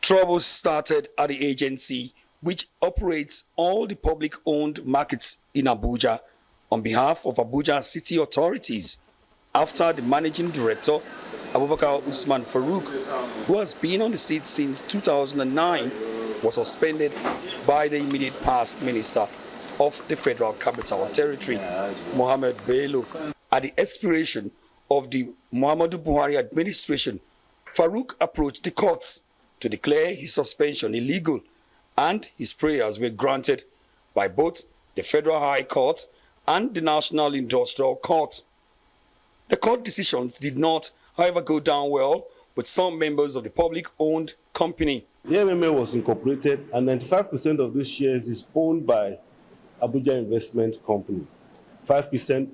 Troubles started at the agency which operates all the public-owned markets in Abuja on behalf of Abuja city authorities after the managing director, Abubakar Usman Farouk, who has been on the seat since 2009, was suspended by the immediate past minister of the Federal Capital Territory, Mohammed Bello. At the expiration of the Muhammadu Buhari administration, Farouk approached the courts to declare his suspension illegal, and his prayers were granted by both the Federal High Court and the National Industrial Court. The court decisions did not, however, go down well with some members of the public-owned company. The MMA was incorporated, and 95% of these shares is owned by Abuja Investment Company, 5%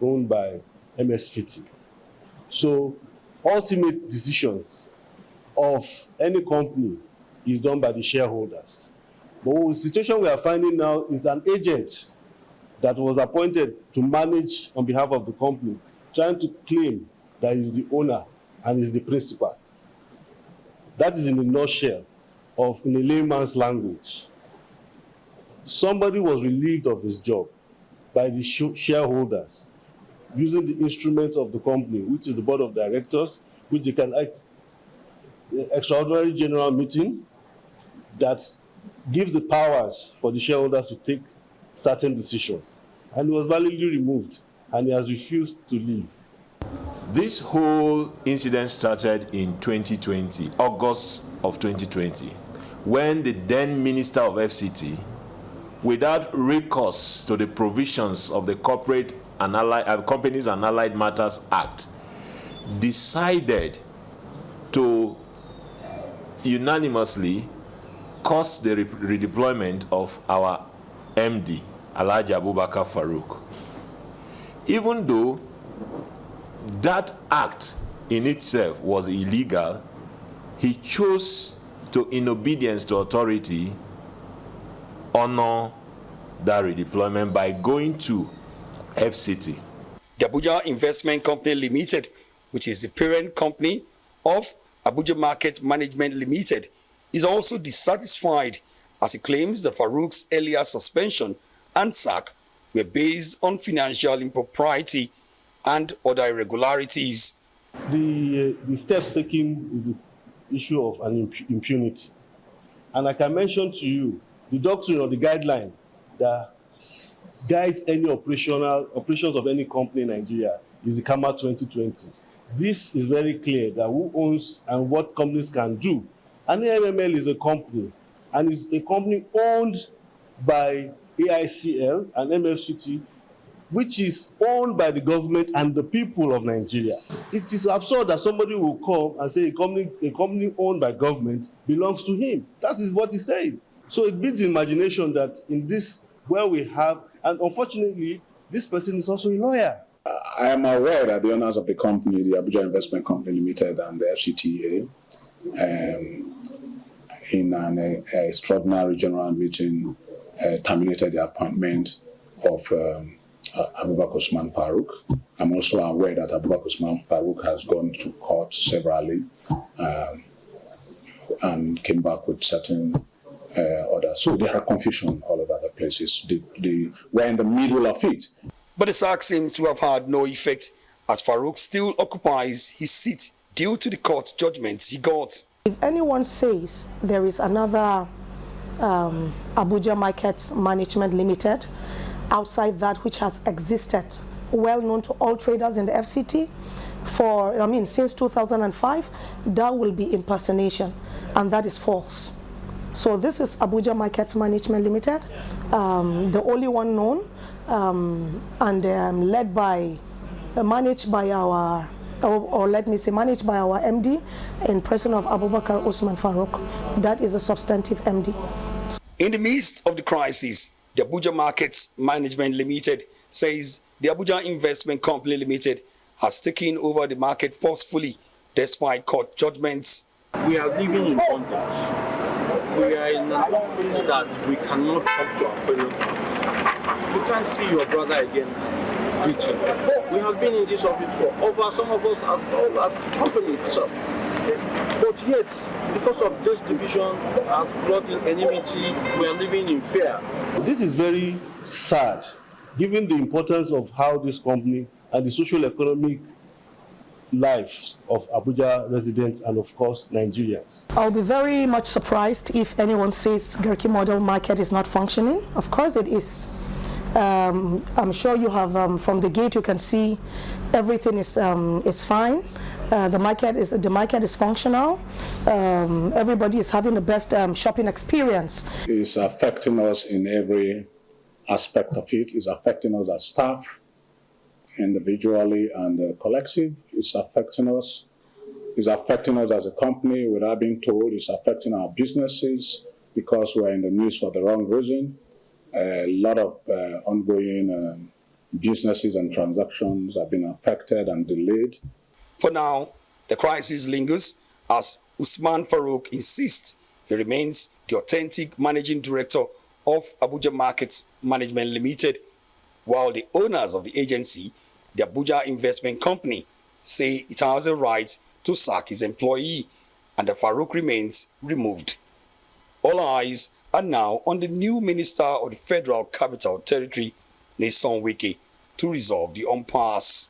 owned by MS50. So ultimate decisions of any company is done by the shareholders. But the situation we are finding now is an agent that was appointed to manage on behalf of the company, trying to claim that he's the owner and is the principal. That is in a nutshell, in a layman's language. Somebody was relieved of his job by the shareholders using the instrument of the company, which is the board of directors, which they can act extraordinary general meeting that gives the powers for the shareholders to take certain decisions. And he was validly removed, and he has refused to leave. This whole incident started in 2020, August of 2020, when the then Minister of FCT, without recourse to the provisions of the Companies and Allied Matters Act, decided to unanimously cause the redeployment of our MD, Alhaji Abubakar Farouk. Even though that act in itself was illegal, he chose to, in obedience to authority, honor that redeployment by going to FCT. The Abuja Investment Company Limited, which is the parent company of Abuja Market Management Limited, is also dissatisfied as it claims that Farouk's earlier suspension and sack were based on financial impropriety and other irregularities. The steps taken is the issue of an impunity. And I can mention to you the doctrine or the guideline that guides any operations of any company in Nigeria is the KAMA 2020. This is very clear that who owns and what companies can do. And AMML is a company, and it's a company owned by AICL and MFCT, which is owned by the government and the people of Nigeria. It is absurd that somebody will come and say a company owned by government belongs to him. That is what he's saying. So it beats the imagination that in this, where we have, and unfortunately, this person is also a lawyer. I am aware that the owners of the company, the Abuja Investment Company Limited and the FCTA, in an extraordinary general meeting, terminated the appointment of Abubakar Usman Farouk. I'm also aware that Abubakar Usman Farouk has gone to court severally and came back with certain orders. So there are confusion all over the places. We're in the middle of it. But the sack seems to have had no effect, as Farouk still occupies his seat due to the court judgments he got. If anyone says there is another Abuja Markets Management Limited outside that which has existed, well known to all traders in the FCT since 2005, that will be impersonation, and that is false. So this is Abuja Markets Management Limited, the only one known, and managed by our MD in person of Abubakar Usman Farouk. That is a substantive MD. In the midst of the crisis, the Abuja Markets Management Limited says the Abuja Investment Company Limited has taken over the market forcefully despite court judgments. We are living in bondage. We are in an office that we cannot talk to our fellow. You can't see your brother again. We have been in this office for over, some of us as old as the company itself. But yet, because of this division has brought in enmity, we are living in fear. This is very sad, given the importance of how this company and the social economic lives of Abuja residents and, of course, Nigerians. I'll be very much surprised if anyone says Garki model market is not functioning. Of course it is. I'm sure you have, from the gate you can see everything is fine. The market is functional. Everybody is having the best shopping experience. It's affecting us in every aspect of it. It's affecting us as staff, individually and collective. It's affecting us. It's affecting us as a company without being told. It's affecting our businesses because we're in the news for the wrong reason. A lot of ongoing businesses and transactions have been affected and delayed. For now, the crisis lingers as Usman Farouk insists he remains the authentic managing director of Abuja Markets Management Limited, while the owners of the agency, the Abuja Investment Company, say it has a right to sack his employee and that Farouk remains removed. All eyes are now on the new Minister of the Federal Capital Territory, Nyesom Wike, to resolve the impasse.